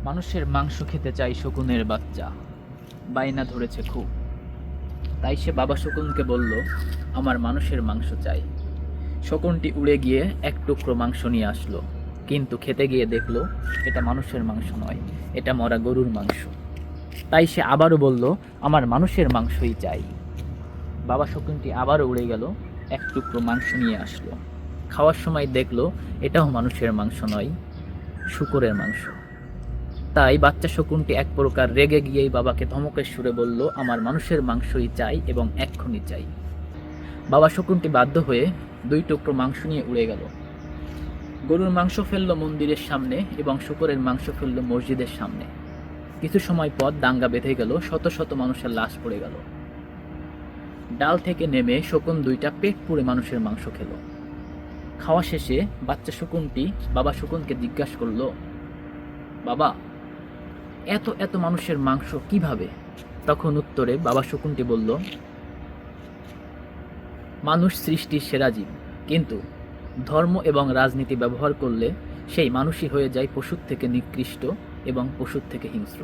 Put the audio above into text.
মানুষের মাংস খেতে চাই শকুনের বাচ্চা, বায়না ধরেছে খুব। তাই সে বাবা শকুনকে বলল, আমার মানুষের মাংস চাই। শকুনটি উড়ে গিয়ে এক টুকরো মাংস নিয়ে আসলো, কিন্তু খেতে গিয়ে দেখলো এটা মানুষের মাংস নয়, এটা মরা গরুর মাংস। তাই সে আবারও বলল, আমার মানুষের মাংসই চাই। বাবা শকুনটি আবারও উড়ে গেল, এক টুকরো মাংস নিয়ে আসলো। খাওয়ার সময় দেখলো এটাও মানুষের মাংস নয়, শূকরের মাংস। তাই বাচ্চা শকুনটি এক প্রকার রেগে গিয়েই বাবাকে ধমকের সুরে বলল, আমার মানুষের মাংসই চাই এবং এক্ষুনি চাই। বাবা শকুনটি বাধ্য হয়ে দুই টুকরো মাংস নিয়ে উড়ে গেল। গরুর মাংস ফেললো মন্দিরের সামনে এবং শূকরের মাংস ফেললো মসজিদের সামনে। কিছু সময় পর দাঙ্গা বেঁধে গেল, শত শত মানুষের লাশ পড়ে গেল। ডাল থেকে নেমে শকুন দুইটা পেট পুড়ে মানুষের মাংস খেলো। খাওয়া শেষে বাচ্চা শকুনটি বাবা শকুনকে জিজ্ঞাসা করলো, বাবা, এত এত মানুষের মাংস কিভাবে? তখন উত্তরে বাবা শকুনটি বলল, মানুষ সৃষ্টির সেরা জীব, কিন্তু ধর্ম এবং রাজনীতি ব্যবহার করলে সেই মানুষই হয়ে যায় পশুর থেকে নিকৃষ্ট এবং পশুর থেকে হিংস্র।